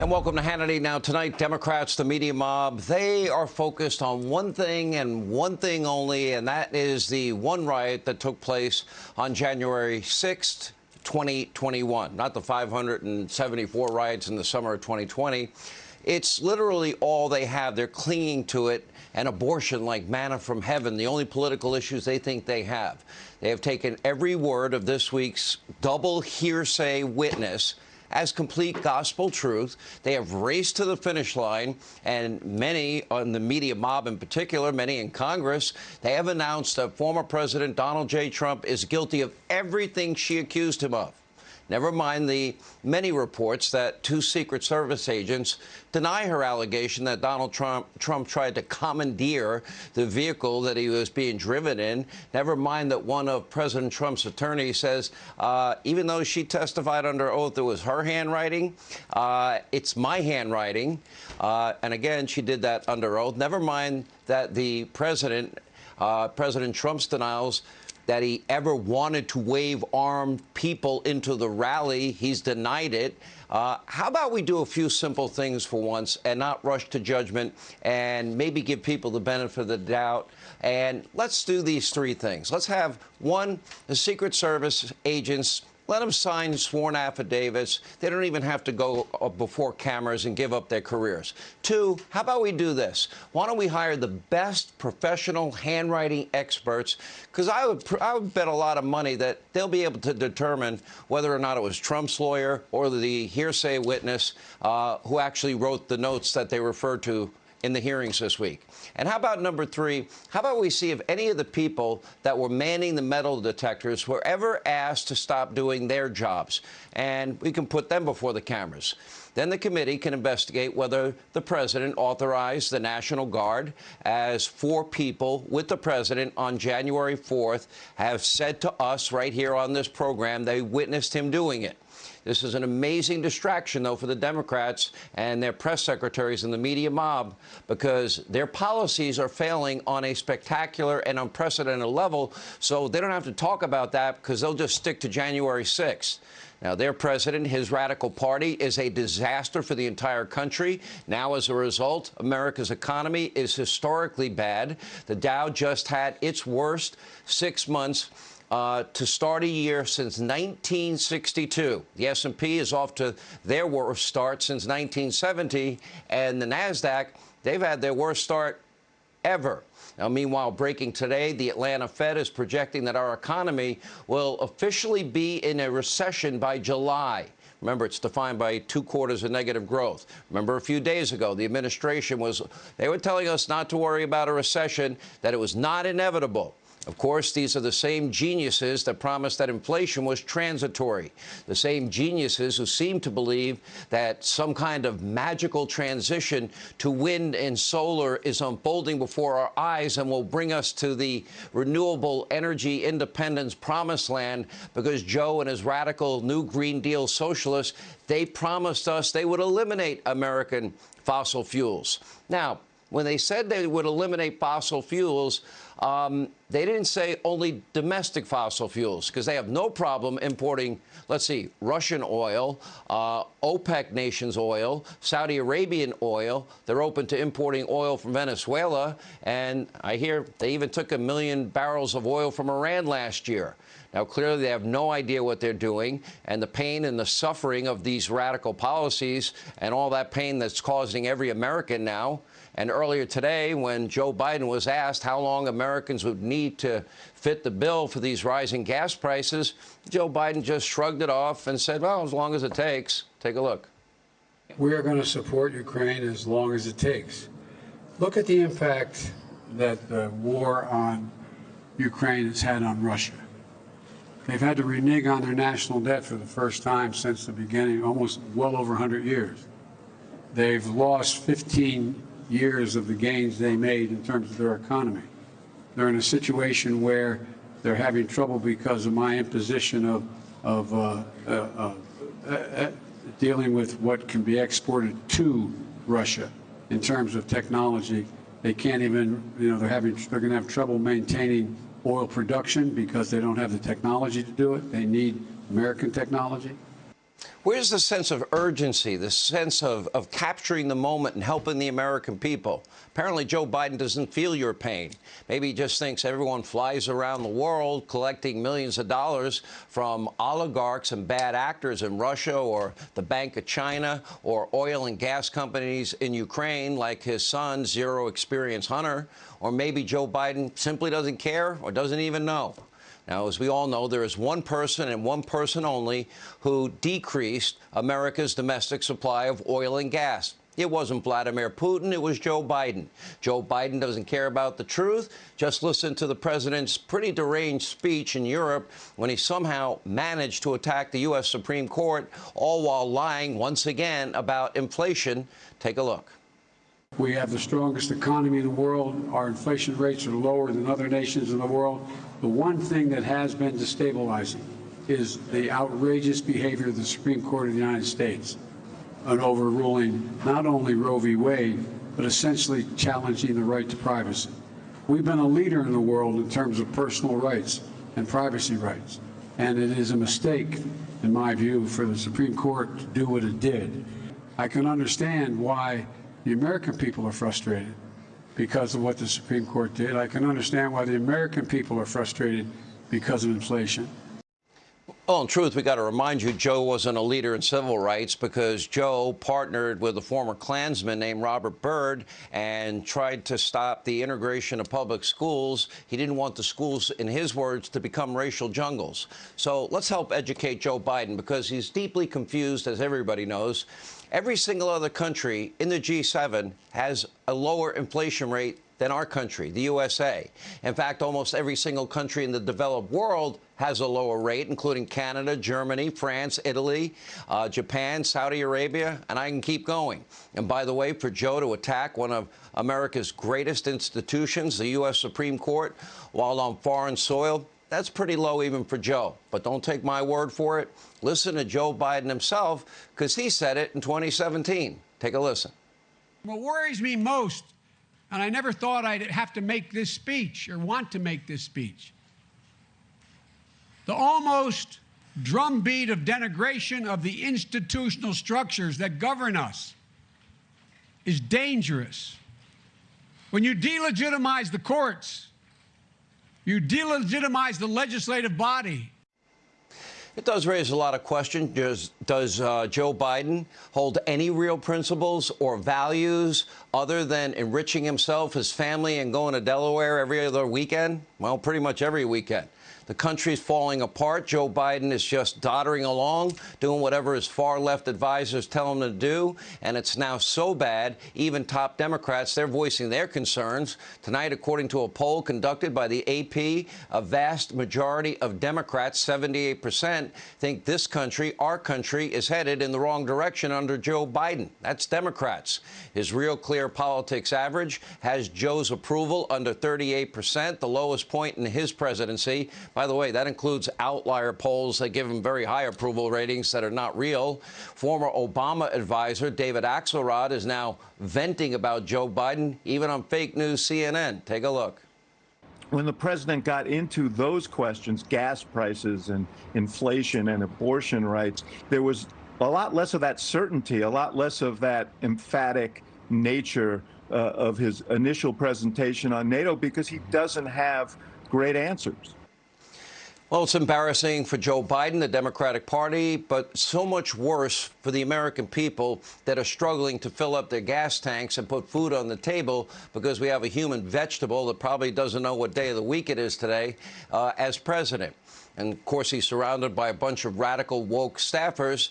And welcome to Hannity. Now, tonight, Democrats, the media mob, they are focused on one thing and one thing only, and that is the one riot that took place on January 6th, 2021, not the 574 riots in the summer of 2020. It's literally all they have. They're clinging to it, and abortion like manna from heaven, the only political issues they think they have. They have taken every word of this week's double hearsay witness as complete gospel truth. They have raced to the finish line, and many on the media mob in particular, many in Congress, they have announced that former President Donald J. Trump is guilty of everything she accused him of. Never mind the many reports that two Secret Service agents deny her allegation that Donald Trump tried to commandeer the vehicle that he was being driven in. Never mind that one of President Trump's attorneys says, even though she testified under oath it was her handwriting, it's my handwriting. And again, she did that under oath. Never mind that the President Trump's denials that he ever wanted to wave armed people into the rally. He's denied it. How about we do a few simple things for once and not rush to judgment and maybe give people the benefit of the doubt? And let's do these three things. Let's have, one, the Secret Service agents, let them sign sworn affidavits. They don't even have to go before cameras and give up their careers. Two, how about we do this? Why don't we hire the best professional handwriting experts? Because I would bet a lot of money that they'll be able to determine whether or not it was Trump's lawyer or the hearsay witness who actually wrote the notes that they referred to in the hearings this week. And how about number three? How about we see if any of the people that were manning the metal detectors were ever asked to stop doing their jobs, and we can put them before the cameras. Then the committee can investigate whether the president authorized the National Guard, as four people with the president on January 4th have said to us right here on this program they witnessed him doing it. This is an amazing distraction, though, for the Democrats and their press secretaries and the media mob, because their policies are failing on a spectacular and unprecedented level, so they don't have to talk about that because they'll just stick to January 6th. Now, their president, his radical party, is a disaster for the entire country. Now, as a result, America's economy is historically bad. The Dow just had its worst 6 months to start a year since 1962. The S&P is off to their worst start since 1970, and the NASDAQ, they've had their worst start ever. Now, meanwhile, breaking today, the Atlanta Fed is projecting that our economy will officially be in a recession by July. Remember, it's defined by 2 quarters of negative growth. Remember, a few days ago, the administration they were telling us not to worry about a recession, that it was not inevitable. Of course, these are the same geniuses that promised that inflation was transitory, the same geniuses who seem to believe that some kind of magical transition to wind and solar is unfolding before our eyes and will bring us to the renewable energy independence promised land, because Joe and his radical new Green Deal socialists, they promised us they would eliminate American fossil fuels. Now, when they said they would eliminate fossil fuels, they didn't say only domestic fossil fuels, because they have no problem importing, let's see, Russian oil, OPEC nations oil, Saudi Arabian oil. They're open to importing oil from Venezuela. And I hear they even took 1 million barrels of oil from Iran last year. Now, clearly, they have no idea what they're doing, and the pain and the suffering of these radical policies and all that pain that's causing every American now. And earlier today, when Joe Biden was asked how long Americans would need to fit the bill for these rising gas prices, Joe Biden just shrugged it off and said, well, as long as it takes. Take a look. We are going to support Ukraine as long as it takes. Look at the impact that the war on Ukraine has had on Russia. They've had to renege on their national debt for the first time since the beginning, almost well over 100 years. They've lost 15 years of the gains they made in terms of their economy. They're in a situation where they're having trouble because of my imposition of dealing with what can be exported to Russia in terms of technology. They can't even, they're going to have trouble maintaining oil production because they don't have the technology to do it. They need American technology. Where's the sense of urgency, the sense of capturing the moment and helping the American people? Apparently, Joe Biden doesn't feel your pain. Maybe he just thinks everyone flies around the world collecting millions of dollars from oligarchs and bad actors in Russia or the Bank of China or oil and gas companies in Ukraine like his son, Zero Experience Hunter. Or maybe Joe Biden simply doesn't care or doesn't even know. Now, as we all know, there is one person and one person only who decreased America's domestic supply of oil and gas. It wasn't Vladimir Putin, it was Joe Biden. Joe Biden doesn't care about the truth. Just listen to the president's pretty deranged speech in Europe when he somehow managed to attack the U.S. Supreme Court, all while lying once again about inflation. Take a look. We have the strongest economy in the world. Our inflation rates are lower than other nations in the world. The one thing that has been destabilizing is the outrageous behavior of the Supreme Court of the United States in overruling not only Roe v. Wade, but essentially challenging the right to privacy. We've been a leader in the world in terms of personal rights and privacy rights, and it is a mistake, in my view, for the Supreme Court to do what it did. I can understand why the American people are frustrated because of what the Supreme Court did. I can understand why the American people are frustrated because of inflation. Well, in truth, we got to remind you, Joe wasn't a leader in civil rights because Joe partnered with a former Klansman named Robert Byrd and tried to stop the integration of public schools. He didn't want the schools, in his words, to become racial jungles. So let's help educate Joe Biden because he's deeply confused, as everybody knows. Every single other country in the G7 has a lower inflation rate than our country, the USA. In fact, almost every single country in the developed world has a lower rate, including Canada, Germany, France, Italy, Japan, Saudi Arabia, and I can keep going. And by the way, for Joe to attack one of America's greatest institutions, the U.S. Supreme Court, while on foreign soil, that's pretty low even for Joe. But don't take my word for it. Listen to Joe Biden himself, because he said it in 2017. Take a listen. What worries me most, and I never thought I'd have to make this speech or want to make this speech, the almost drumbeat of denigration of the institutional structures that govern us is dangerous. When you delegitimize the courts, you delegitimize the legislative body. It does raise a lot of questions. Does Joe Biden hold any real principles or values other than enriching himself, his family, and going to Delaware every other weekend? Well, pretty much every weekend. The country's falling apart. Joe Biden is just doddering along, doing whatever his far-left advisors tell him to do. And it's now so bad, even top Democrats, they're voicing their concerns. Tonight, according to a poll conducted by the AP, a vast majority of Democrats, 78%, think this country, our country, is headed in the wrong direction under Joe Biden. That's Democrats. His Real Clear Politics average has Joe's approval under 38%, the lowest point in his presidency. By the way, that includes outlier polls that give him very high approval ratings that are not real. Former Obama advisor David Axelrod is now venting about Joe Biden, even on fake news CNN. Take a look. When the president got into those questions, gas prices and inflation and abortion rights, there was a lot less of that certainty, a lot less of that emphatic nature of his initial presentation on NATO because he doesn't have great answers. Well, it's embarrassing for Joe Biden, the Democratic Party, but so much worse for the American people that are struggling to fill up their gas tanks and put food on the table because we have a human vegetable that probably doesn't know what day of the week it is today as president. And, of course, he's surrounded by a bunch of radical woke staffers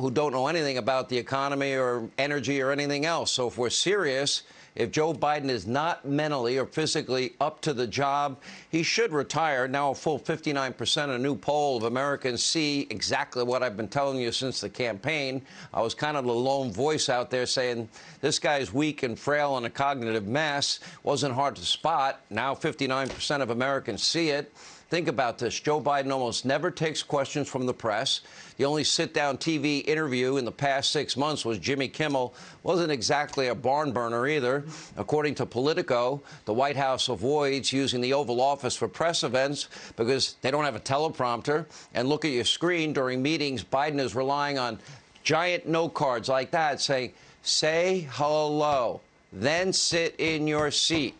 who don't know anything about the economy or energy or anything else. So if we're serious, if Joe Biden is not mentally or physically up to the job, he should retire. Now, a full 59%, a new poll of Americans see exactly what I've been telling you since the campaign. I was kind of the lone voice out there saying this guy's weak and frail and a cognitive mess. Wasn't hard to spot. Now 59% of Americans see it. Think about this. Joe Biden almost never takes questions from the press. The only sit-down TV interview in the past 6 months was Jimmy Kimmel. Wasn't exactly a barn burner either. According to Politico, the White House avoids using the Oval Office for press events because they don't have a teleprompter. And look at your screen during meetings. Biden is relying on giant note cards like that saying, "Say hello, then sit in your seat."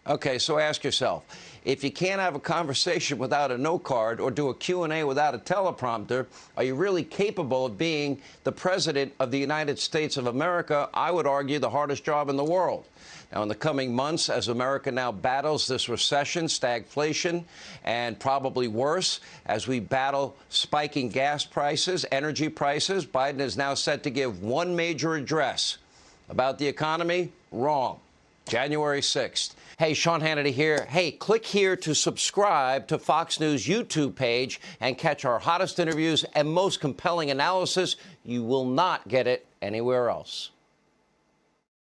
Okay, so ask yourself, if you can't have a conversation without a note card or do a Q&A without a teleprompter, are you really capable of being the president of the United States of America? I would argue the hardest job in the world. Now, in the coming months, as America now battles this recession, stagflation, and probably worse, as we battle spiking gas prices, energy prices, Biden is now set to give one major address about the economy. Wrong. January 6th. Hey, Sean Hannity here. Hey, click here to subscribe to Fox News YouTube page and catch our hottest interviews and most compelling analysis. You will not get it anywhere else.